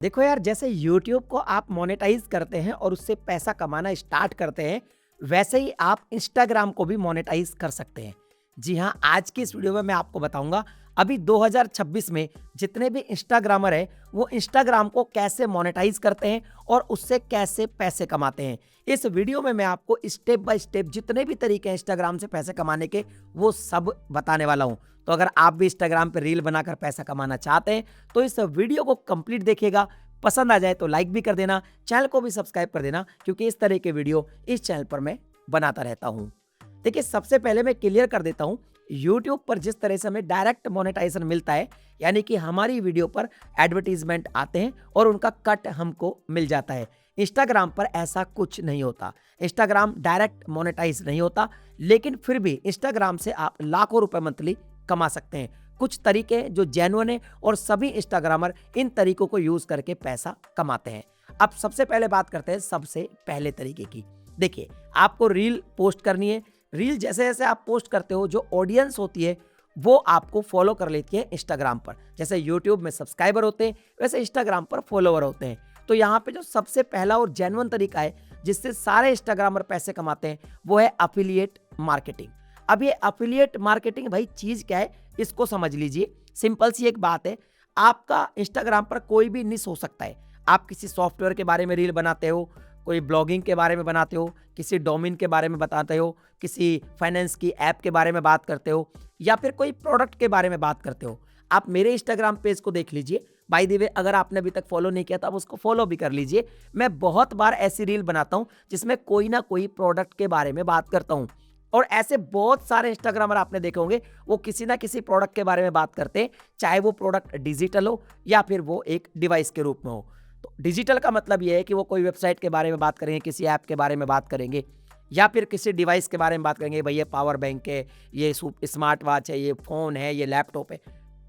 देखो यार, जैसे यूट्यूब को आप मोनेटाइज करते हैं और उससे पैसा कमाना स्टार्ट करते हैं, वैसे ही आप इंस्टाग्राम को भी मोनेटाइज कर सकते हैं। जी हाँ, आज की इस वीडियो में मैं आपको बताऊंगा अभी 2026 में जितने भी इंस्टाग्रामर हैं वो इंस्टाग्राम को कैसे मोनेटाइज करते हैं और उससे कैसे पैसे कमाते हैं। इस वीडियो में मैं आपको स्टेप बाय स्टेप जितने भी तरीके हैं इंस्टाग्राम से पैसे कमाने के वो सब बताने वाला हूं। तो अगर आप भी इंस्टाग्राम पे रील बनाकर पैसा कमाना चाहते हैं तो इस वीडियो को कंप्लीट देखिएगा। पसंद आ जाए तो लाइक भी कर देना, चैनल को भी सब्सक्राइब कर देना, क्योंकि इस तरह के वीडियो इस चैनल पर मैं बनाता रहता हूं। देखिए, सबसे पहले मैं क्लियर कर देता हूं, यूट्यूब पर जिस तरह से हमें डायरेक्ट मोनेटाइजेशन मिलता है, यानी कि हमारी वीडियो पर एडवर्टीजमेंट आते हैं और उनका कट हमको मिल जाता है। इंस्टाग्राम पर ऐसा कुछ नहीं होता। इंस्टाग्राम डायरेक्ट मोनेटाइज नहीं होता, लेकिन फिर भी इंस्टाग्राम से आप लाखों रुपए मंथली कमा सकते हैं। कुछ तरीके हैं जो जेन्युइन है और सभी इंस्टाग्रामर इन तरीकों को यूज करके पैसा कमाते हैं। अब सबसे पहले बात करते हैं सबसे पहले तरीके की। देखिए, आपको रील पोस्ट करनी है। रील जैसे जैसे आप पोस्ट करते हो, जो ऑडियंस होती है वो आपको फॉलो कर लेती है इंस्टाग्राम पर। जैसे यूट्यूब में सब्सक्राइबर होते हैं, वैसे इंस्टाग्राम पर फॉलोवर होते हैं। तो यहाँ पे जो सबसे पहला और जेन्युइन तरीका है जिससे सारे इंस्टाग्रामर पैसे कमाते हैं वो है अफिलिएट मार्केटिंग। अब ये अफिलिएट मार्केटिंग भाई चीज क्या है, इसको समझ लीजिए। सिंपल सी एक बात है, आपका इंस्टाग्राम पर कोई भी निश हो सकता है। आप किसी सॉफ्टवेयर के बारे में रील बनाते हो, कोई ब्लॉगिंग के बारे में बनाते हो, किसी डोमेन के बारे में बताते हो, किसी फाइनेंस की ऐप के बारे में बात करते हो, या फिर कोई प्रोडक्ट के बारे में बात करते हो। आप मेरे इंस्टाग्राम पेज को देख लीजिए। बाय द वे, अगर आपने अभी तक फॉलो नहीं किया तो आप उसको फॉलो भी कर लीजिए। मैं बहुत बार ऐसी रील बनाता हूं जिसमें कोई ना कोई प्रोडक्ट के बारे में बात करता हूं, और ऐसे बहुत सारे इंस्टाग्रामर आपने देखे होंगे वो किसी ना किसी प्रोडक्ट के बारे में बात करते हैं, चाहे वो प्रोडक्ट डिजिटल हो या फिर वो एक डिवाइस के रूप में हो। तो डिजिटल का मतलब ये है कि वो कोई वेबसाइट के बारे में बात करेंगे, किसी ऐप के बारे में बात करेंगे, या फिर किसी डिवाइस के बारे में बात करेंगे। भाई ये पावर बैंक है, ये स्मार्ट वॉच है, ये फ़ोन है, ये लैपटॉप है,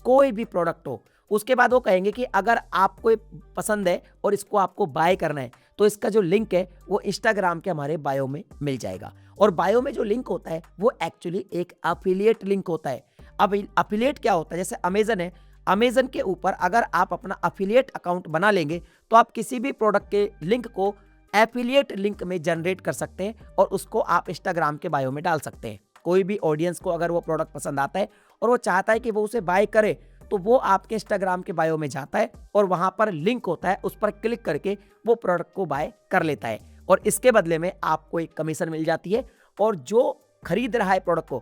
कोई भी प्रोडक्ट हो। उसके बाद वो कहेंगे कि अगर आपको ये पसंद है और इसको आपको बाय करना है तो इसका जो लिंक है वो इंस्टाग्राम के हमारे बायो में मिल जाएगा। और बायो में जो लिंक होता है वो एक्चुअली एक अफिलिएट लिंक होता है। अब अफिलिएट क्या होता है, जैसे अमेजन है, अमेजन के ऊपर अगर आप अपना अफिलिएट अकाउंट बना लेंगे तो आप किसी भी प्रोडक्ट के लिंक को एफिलिएट लिंक में जनरेट कर सकते हैं और उसको आप इंस्टाग्राम के बायो में डाल सकते हैं। कोई भी ऑडियंस को अगर वो प्रोडक्ट पसंद आता है और वो चाहता है कि वो उसे बाय करे, तो वो आपके इंस्टाग्राम के बायो में जाता है और वहां पर लिंक होता है, उस पर क्लिक करके वो प्रोडक्ट को बाय कर लेता है, और इसके बदले में आपको एक कमीशन मिल जाती है। और जो खरीद रहा है प्रोडक्ट को,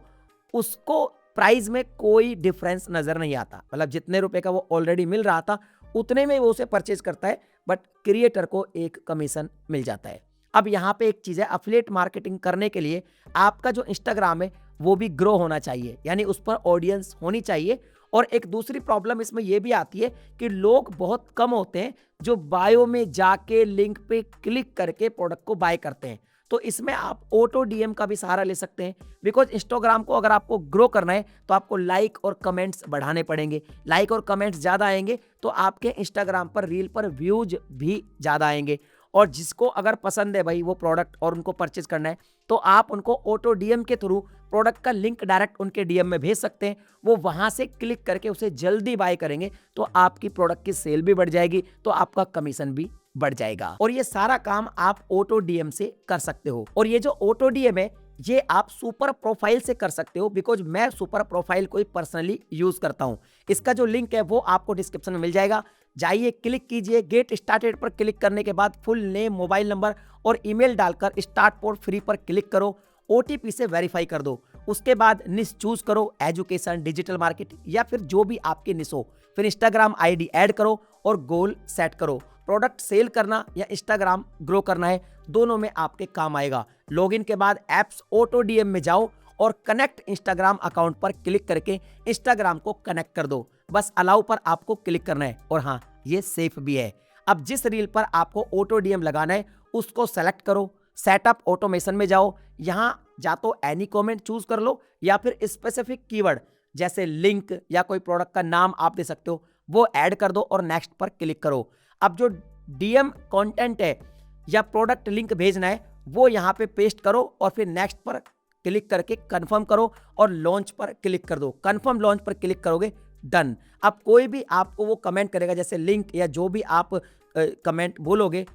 उसको प्राइस में कोई डिफरेंस नजर नहीं आता। मतलब जितने रुपए का वो ऑलरेडी मिल रहा था उतने में वो उसे परचेज करता है, बट क्रिएटर को एक कमीशन मिल जाता है। अब यहाँ पे एक चीज है, अफिलिएट मार्केटिंग करने के लिए आपका जो इंस्टाग्राम है वो भी ग्रो होना चाहिए, यानी उस पर ऑडियंस होनी चाहिए। और एक दूसरी प्रॉब्लम इसमें यह भी आती है कि लोग बहुत कम होते हैं जो बायो में जाके लिंक पे क्लिक करके प्रोडक्ट को बाय करते हैं। तो इसमें आप ऑटो डीएम का भी सहारा ले सकते हैं, बिकॉज इंस्टाग्राम को अगर आपको ग्रो करना है तो आपको लाइक और कमेंट्स बढ़ाने पड़ेंगे। लाइक और कमेंट्स ज़्यादा आएंगे तो आपके इंस्टाग्राम पर रील पर व्यूज भी ज़्यादा आएंगे, और जिसको अगर पसंद है भाई वो प्रोडक्ट और उनको परचेज करना है तो आप उनको ऑटो डीएम के थ्रू प्रोडक्ट का लिंक डायरेक्ट उनके डीएम में भेज सकते हैं। वो वहां से क्लिक करके उसे जल्दी बाय करेंगे तो आपकी प्रोडक्ट की सेल भी बढ़ जाएगी, तो आपका कमीशन भी बढ़ जाएगा। और ये सारा काम आप ऑटो डीएम से कर सकते हो। और ये जो ऑटो डीएम है ये आप सुपर प्रोफाइल से कर सकते हो, बिकॉज मैं सुपर प्रोफाइल को पर्सनली यूज करता हूं। इसका जो लिंक है वो आपको डिस्क्रिप्शन में मिल जाएगा। जाइए, क्लिक कीजिए, गेट स्टार्टेड पर क्लिक करने के बाद फुल नेम, मोबाइल नंबर और ईमेल डालकर स्टार्ट फॉर फ्री पर क्लिक करो। ओटीपी से वेरीफाई कर दो। उसके बाद निश चूज करो, एजुकेशन, डिजिटल मार्केटिंग या फिर जो भी आपकी निश हो। फिर इंस्टाग्राम आईडी ऐड करो और गोल सेट करो। प्रोडक्ट सेल करना या इंस्टाग्राम ग्रो करना है, दोनों में आपके काम आएगा। लॉगिन के बाद एप्स ऑटो डीएम में जाओ और कनेक्ट इंस्टाग्राम अकाउंट पर क्लिक करके इंस्टाग्राम को कनेक्ट कर दो। बस अलाउ पर आपको क्लिक करना है, और हाँ, ये सेफ भी है। अब जिस रील पर आपको ऑटो डीएम लगाना है उसको सेलेक्ट करो, सेटअप ऑटोमेशन में जाओ, यहां या तो एनी कमेंट चूज कर लो या फिर स्पेसिफिक कीवर्ड जैसे लिंक या कोई प्रोडक्ट का नाम आप दे सकते हो, वो ऐड कर दो और नेक्स्ट पर क्लिक करो। अब जो डीएम कंटेंट है या प्रोडक्ट लिंक भेजना है वो यहाँ पे पेस्ट करो और फिर नेक्स्ट पर क्लिक करके कंफर्म करो और लॉन्च पर क्लिक कर दो। कंफर्म लॉन्च पर क्लिक करोगे, डन। अब कोई भी आपको वो कमेंट करेगा, जैसे लिंक या जो भी आप कमेंट बोलोगे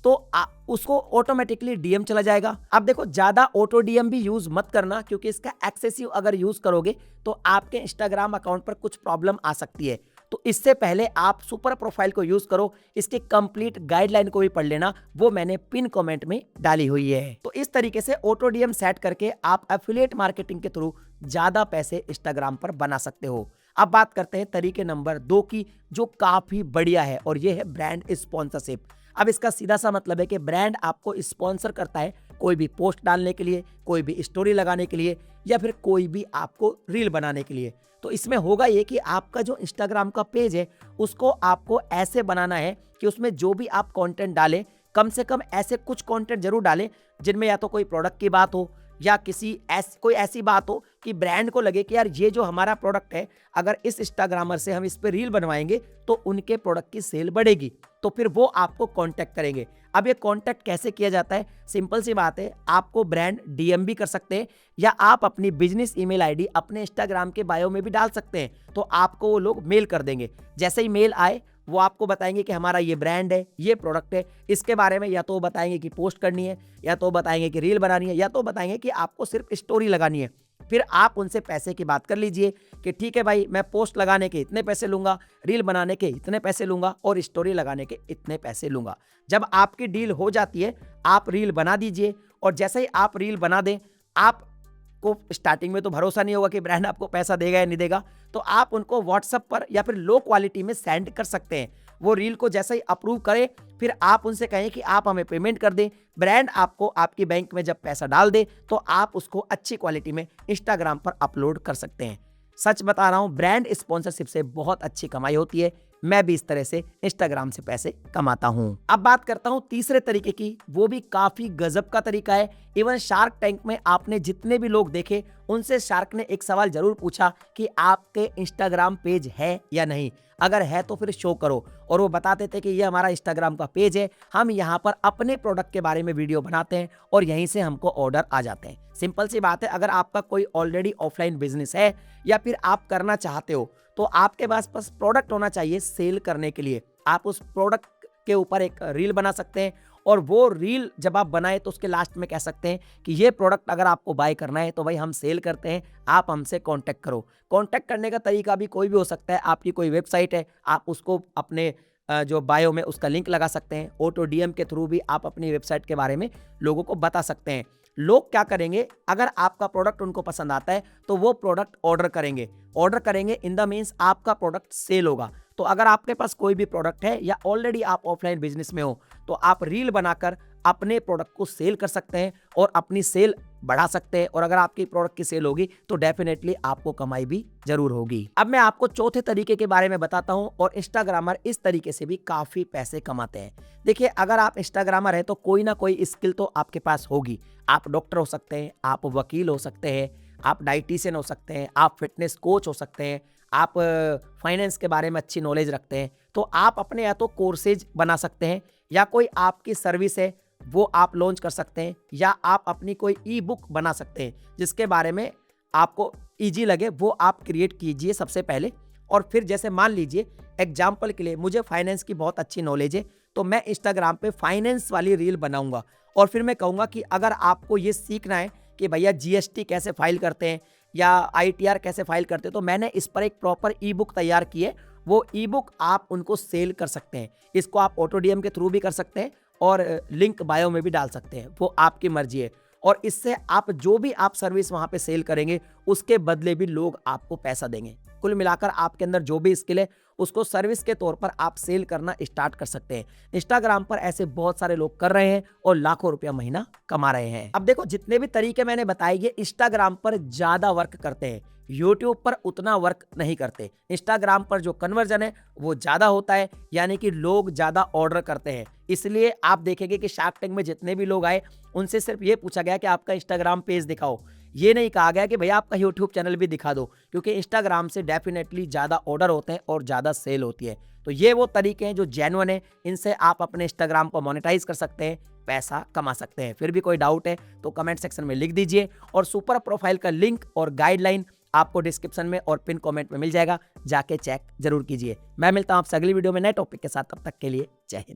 तो उसको ऑटोमेटिकली डीएम चला जाएगा। अब देखो, ज़्यादा ऑटो डीएम भी यूज़ मत करना, क्योंकि इसका एक्सेसिव अगर यूज़ करोगे तो आपके इंस्टाग्राम अकाउंट पर कुछ प्रॉब्लम आ सकती है। तो इससे पहले आप सुपर प्रोफाइल को यूज़ करो। इसकी कंप्लीट गाइडलाइन को भी पढ़ लेना, वो मैंने पिन कमेंट में डाली हुई है। तो इस तरीके से ऑटो डीएम सेट करके आप एफिलिएट मार्केटिंग के थ्रू ज़्यादा पैसे इंस्टाग्राम पर बना सकते हो। अब बात करते हैं तरीके नंबर 2 की, जो काफ़ी बढ़िया है, और ये है ब्रांड स्पॉन्सरशिप। अब इसका सीधा सा मतलब है कि ब्रांड आपको स्पॉन्सर करता है कोई भी पोस्ट डालने के लिए, कोई भी स्टोरी लगाने के लिए, या फिर कोई भी आपको रील बनाने के लिए। तो इसमें होगा ये कि आपका जो इंस्टाग्राम का पेज है उसको आपको ऐसे बनाना है कि उसमें जो भी आप कंटेंट डालें, कम से कम ऐसे कुछ कंटेंट जरूर डालें जिनमें या तो कोई प्रोडक्ट की बात हो, या कोई ऐसी बात हो कि ब्रांड को लगे कि यार ये जो हमारा प्रोडक्ट है, अगर इस इंस्टाग्रामर से हम इस पे रील बनवाएंगे तो उनके प्रोडक्ट की सेल बढ़ेगी, तो फिर वो आपको कांटेक्ट करेंगे। अब ये कांटेक्ट कैसे किया जाता है? सिंपल सी बात है, आपको ब्रांड डीएम भी कर सकते हैं, या आप अपनी बिजनेस ईमेल आईडी अपने इंस्टाग्राम के बायो में भी डाल सकते हैं, तो आपको वो लोग मेल कर देंगे। जैसे ही मेल आए वो आपको बताएंगे कि हमारा ये ब्रांड है, ये प्रोडक्ट है, इसके बारे में या तो बताएंगे कि पोस्ट करनी है, या तो बताएंगे कि रील बनानी है, या तो बताएंगे कि आपको सिर्फ स्टोरी लगानी है। फिर आप उनसे पैसे की बात कर लीजिए कि ठीक है भाई, मैं पोस्ट लगाने के इतने पैसे लूंगा, रील बनाने के इतने पैसे लूंगा, और स्टोरी लगाने के इतने पैसे लूंगा। जब आपकी डील हो जाती है, आप रील बना दीजिए, और जैसे ही आप रील बना दें, आप को स्टार्टिंग में तो भरोसा नहीं होगा कि ब्रांड आपको पैसा देगा या नहीं देगा, तो आप उनको व्हाट्सएप पर या फिर लो क्वालिटी में सेंड कर सकते हैं। वो रील को जैसे ही अप्रूव करे, फिर आप उनसे कहें कि आप हमें पेमेंट कर दें। ब्रांड आपको आपकी बैंक में जब पैसा डाल दे तो आप उसको अच्छी क्वालिटी में इंस्टाग्राम पर अपलोड कर सकते हैं। सच बता रहा हूं, ब्रांड स्पॉन्सरशिप से बहुत अच्छी कमाई होती है। मैं भी इस तरह से इंस्टाग्राम से पैसे कमाता हूं। अब बात करता हूं तीसरे तरीके की, वो भी काफी गजब का तरीका है। इवन शार्क टैंक में आपने जितने भी लोग देखे, उनसे शार्क ने एक सवाल जरूर पूछा कि आपके इंस्टाग्राम पेज है या नहीं, अगर है तो फिर शो करो। और वो बताते थे कि ये हमारा इंस्टाग्राम का पेज है, हम यहाँ पर अपने प्रोडक्ट के बारे में वीडियो बनाते हैं और यहीं से हमको ऑर्डर आ जाते हैं। सिंपल सी बात है, अगर आपका कोई ऑलरेडी ऑफलाइन बिजनेस है या फिर आप करना चाहते हो, तो आपके पास बस प्रोडक्ट होना चाहिए सेल करने के लिए। आप उस प्रोडक्ट के ऊपर एक रील बना सकते हैं, और वो रील जब आप बनाए तो उसके लास्ट में कह सकते हैं कि ये प्रोडक्ट अगर आपको बाय करना है तो भाई हम सेल करते हैं, आप हमसे कांटेक्ट करो। कांटेक्ट करने का तरीका भी कोई भी हो सकता है। आपकी कोई वेबसाइट है, आप उसको अपने जो बायो में उसका लिंक लगा सकते हैं। ऑटो डीएम के थ्रू भी आप अपनी वेबसाइट के बारे में लोगों को बता सकते हैं। लोग क्या करेंगे, अगर आपका प्रोडक्ट उनको पसंद आता है तो वो प्रोडक्ट ऑर्डर करेंगे इन द मीन्स आपका प्रोडक्ट सेल होगा। तो अगर आपके पास कोई भी प्रोडक्ट है या ऑलरेडी आप ऑफलाइन बिजनेस में हो, तो आप रील बनाकर अपने प्रोडक्ट को सेल कर सकते हैं और अपनी सेल बढ़ा सकते हैं। और अगर आपकी प्रोडक्ट की सेल होगी तो डेफिनेटली आपको कमाई भी जरूर होगी। अब मैं आपको चौथे तरीके के बारे में बताता हूं, और इंस्टाग्रामर इस तरीके से भी काफी पैसे कमाते हैं। देखिए, अगर आप इंस्टाग्रामर है तो कोई ना कोई स्किल तो आपके पास होगी। आप डॉक्टर हो सकते हैं, आप वकील हो सकते हैं, आप डाइटिशियन हो सकते हैं, आप फिटनेस कोच हो सकते हैं, आप फाइनेंस के बारे में अच्छी नॉलेज रखते हैं। तो आप अपने या तो कोर्सेज बना सकते हैं, या कोई आपकी सर्विस है वो आप लॉन्च कर सकते हैं, या आप अपनी कोई ई बुक बना सकते हैं जिसके बारे में आपको इजी लगे, वो आप क्रिएट कीजिए सबसे पहले। और फिर जैसे मान लीजिए एग्जाम्पल के लिए मुझे फाइनेंस की बहुत अच्छी नॉलेज है, तो मैं इंस्टाग्राम पे फाइनेंस वाली रील बनाऊंगा, और फिर मैं कहूँगा कि अगर आपको ये सीखना है कि भैया जीएसटी कैसे फाइल करते हैं या आईटीआर कैसे फाइल करते हैं, तो मैंने इस पर एक प्रॉपर ई बुक तैयार की है। वो ई बुक आप उनको सेल कर सकते हैं। इसको आप ऑटो डीएम के थ्रू भी कर सकते हैं और लिंक बायो में भी डाल सकते हैं, वो आपकी मर्जी है। और इससे आप जो भी आप सर्विस वहां पे सेल करेंगे उसके बदले भी लोग आपको पैसा देंगे। कुल मिलाकर आपके अंदर जो भी स्किल है उसको सर्विस के तौर पर आप सेल करना स्टार्ट कर सकते हैं। इंस्टाग्राम पर ऐसे बहुत सारे लोग कर रहे हैं और लाखों रुपया महीना कमा रहे हैं। अब देखो, जितने भी तरीके मैंने बताए ये इंस्टाग्राम पर ज्यादा वर्क करते हैं, यूट्यूब पर उतना वर्क नहीं करते। इंस्टाग्राम पर जो कन्वर्जन है वो ज्यादा होता है, यानी कि लोग ज्यादा ऑर्डर करते हैं। इसलिए आप देखेंगे कि शार्क टैंक में जितने भी लोग आए उनसे सिर्फ ये पूछा गया कि आपका इंस्टाग्राम पेज दिखाओ। ये नहीं कहा गया कि भैया आपका यूट्यूब चैनल भी दिखा दो, क्योंकि इंस्टाग्राम से डेफिनेटली ज़्यादा ऑर्डर होते हैं और ज़्यादा सेल होती है। तो ये वो तरीके हैं जो जेन्युइन है, इनसे आप अपने इंस्टाग्राम को मोनेटाइज कर सकते हैं, पैसा कमा सकते हैं। फिर भी कोई डाउट है तो कमेंट सेक्शन में लिख दीजिए, और सुपर प्रोफाइल का लिंक और गाइडलाइन आपको डिस्क्रिप्शन में और पिन कमेंट में मिल जाएगा, जाके चेक जरूर कीजिए। मैं मिलता हूं आपसे अगली वीडियो में नए टॉपिक के साथ, तब तक के लिए जय हिंद।